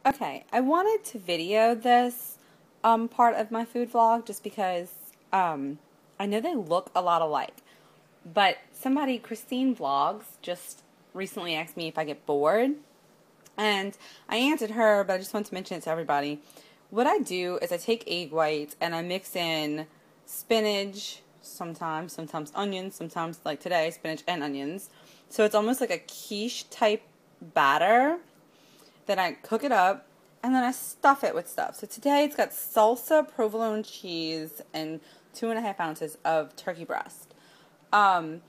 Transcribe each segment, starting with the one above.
Okay, I wanted to video this part of my food vlog just because I know they look a lot alike. But somebody, Christine Vlogs, just recently asked me if I get bored. And I answered her, but I just want to mention it to everybody. What I do is I take egg whites and I mix in spinach, sometimes onions, sometimes like today, spinach and onions. So it's almost like a quiche type batter. Then I cook it up, and then I stuff it with stuff. So today it's got salsa, provolone cheese, and 2.5 ounces of turkey breast. Um,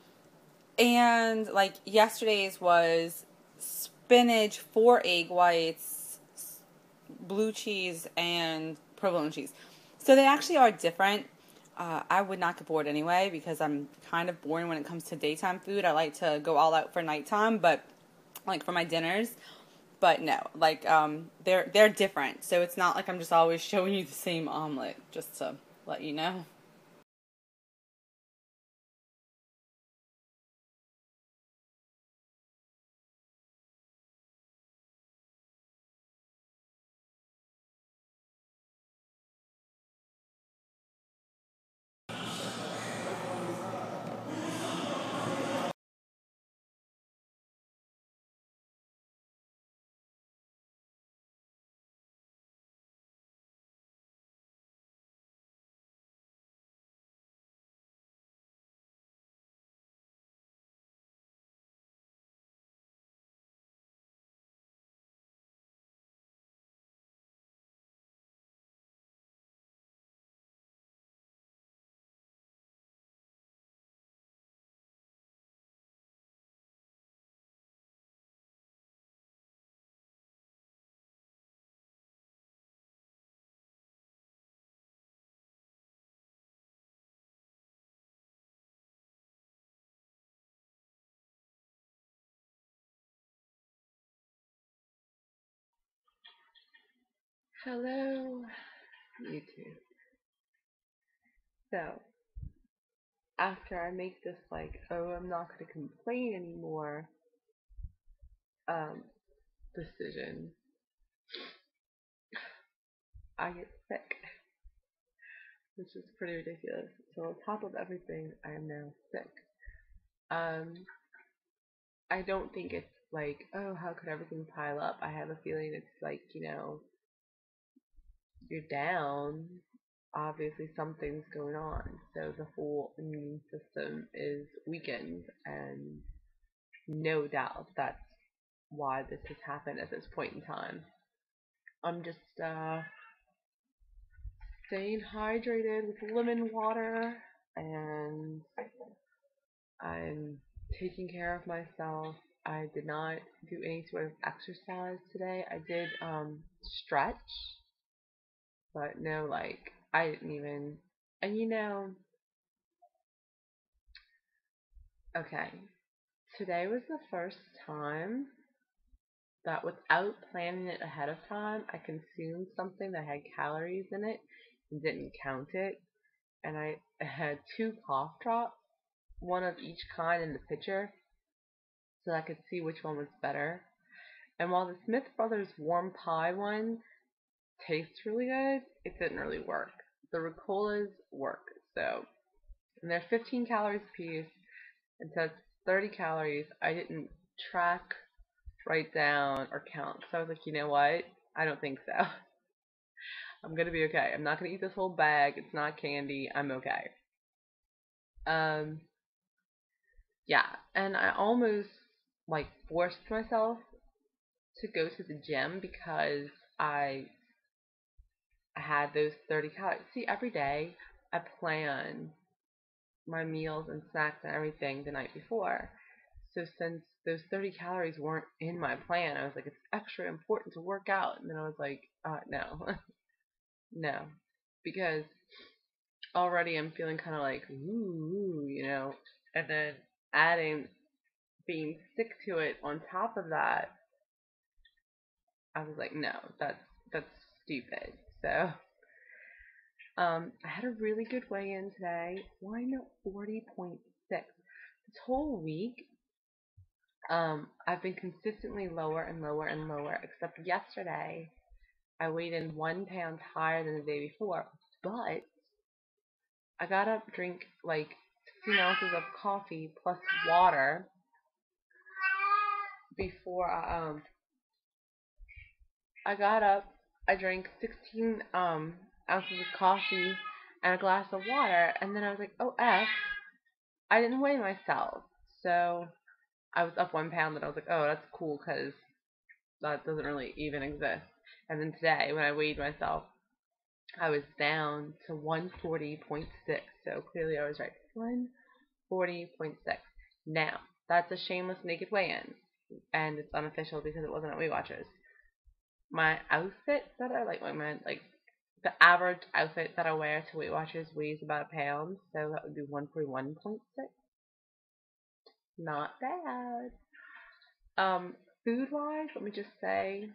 and like yesterday's was spinach, 4 egg whites, blue cheese, and provolone cheese. So they actually are different. I would not get bored anyway because I'm kind of boring when it comes to daytime food. I like to go all out for nighttime, but like for my dinners. But no, like they're different. So it's not like I'm just always showing you the same omelet, just to let you know. Hello, YouTube. So, after I make this, like, oh, I'm not going to complain anymore, um, decision, I get sick, which is pretty ridiculous. So, on top of everything, I am now sick. Um, I don't think it's like, oh, how could everything pile up? I have a feeling it's like, you're down. Obviously, something's going on. So, the whole immune system is weakened, and no doubt that's why this has happened at this point in time. I'm just staying hydrated with lemon water, and I'm taking care of myself. I did not do any sort of exercise today. I did stretch, but no, like, I didn't even. And okay, today was the first time that without planning it ahead of time, I consumed something that had calories in it and didn't count it. And I had two cough drops, one of each kind in the pitcher, so I could see which one was better. And while the Smith Brothers warm pie one tastes really good, it didn't really work. The Ricolas work, so and they're 15 calories a piece, and so it's 30 calories. I didn't track, write down, or count. So I was like, you know what? I don't think so. I'm gonna be okay. I'm not gonna eat this whole bag. It's not candy. I'm okay. Um, yeah, and I almost like forced myself to go to the gym because I had those 30 calories. See, every day I plan my meals and snacks and everything the night before. So since those 30 calories weren't in my plan, I was like, it's extra important to work out. And then I was like, no, no, because already I'm feeling kind of like, ooh. And then adding being sick to it on top of that, I was like, no, that's stupid. So, I had a really good weigh-in today. Why not 40.6? This whole week, I've been consistently lower and lower and lower, except yesterday. I weighed in 1 pound higher than the day before, but I got up, drink like 16 ounces of coffee plus water before I got up. I drank 16 ounces of coffee and a glass of water, and then I was like, oh f, I didn't weigh myself. So I was up 1 pound, and I was like, oh, that's cool because that doesn't really even exist. And then today, when I weighed myself, I was down to 140.6. So clearly I was right. 140.6. Now, that's a shameless naked weigh-in, and it's unofficial because it wasn't at Weight Watchers. My outfit that I like the average outfit that I wear to Weight Watchers weighs about a pound, so that would be 141.6. Not bad. Food wise, let me just say,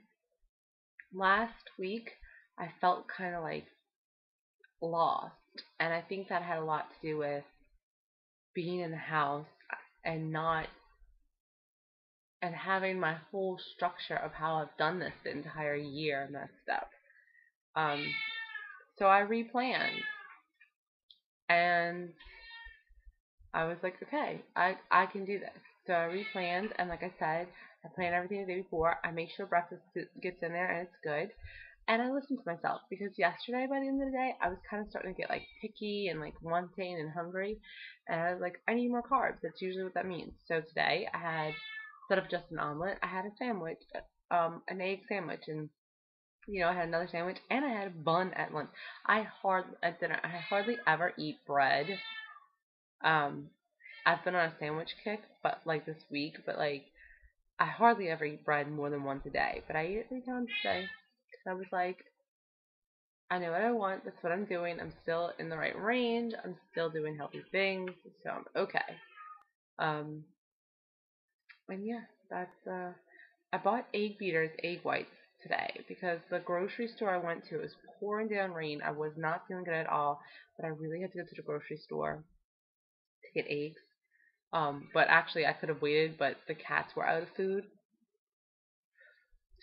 last week I felt kind of like lost, and I think that had a lot to do with being in the house and not and having my whole structure of how I've done this the entire year messed up. Um, so I replanned, and I was like, okay, I can do this. So I replanned, and like I said, I planned everything the day before. I make sure breakfast gets in there and it's good. And I listened to myself because yesterday, by the end of the day, I was kind of starting to get like picky and like wanting and hungry. And I was like, I need more carbs. That's usually what that means. So today I had, instead of just an omelet, I had a sandwich, an egg sandwich. And, I had another sandwich and I had a bun at lunch. At dinner, I hardly ever eat bread. Um, I've been on a sandwich kick, but like this week, but like I hardly ever eat bread more than once a day. But I ate it 3 times today because I was like, I know what I want. That's what I'm doing. I'm still in the right range. I'm still doing healthy things, so I'm okay. Um, and yeah, that's I bought egg beaters, egg whites today because the grocery store I went to was pouring down rain. I was not feeling good at all, but I really had to go to the grocery store to get eggs. But actually, I could have waited, but the cats were out of food,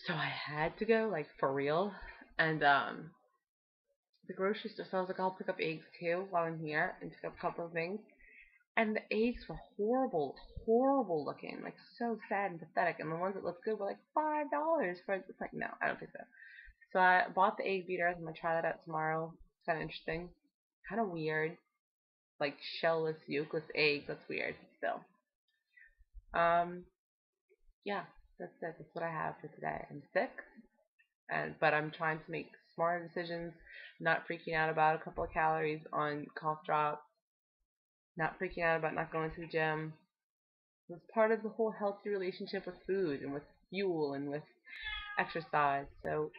so I had to go, like for real. And the grocery store, so I was like, I'll pick up eggs too while I'm here and pick up a couple of things. And the eggs were horrible, horrible looking, like so sad and pathetic. And the ones that looked good were like $5 for. It's like, no, I don't think so. So I bought the egg beaters. I'm gonna try that out tomorrow. It's kind of interesting, kind of weird, like shellless, yolkless eggs. That's weird. Still, um, yeah, that's it. That's what I have for today. I'm sick, but I'm trying to make smarter decisions. Not freaking out about a couple of calories on cough drops. Not freaking out about not going to the gym. It's part of the whole healthy relationship with food and with fuel and with exercise. So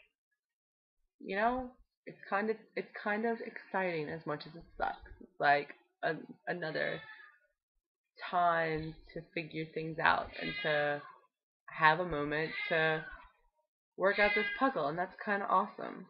you know, it's kind of exciting as much as it sucks. It's like another time to figure things out and to have a moment to work out this puzzle, and that's kind of awesome.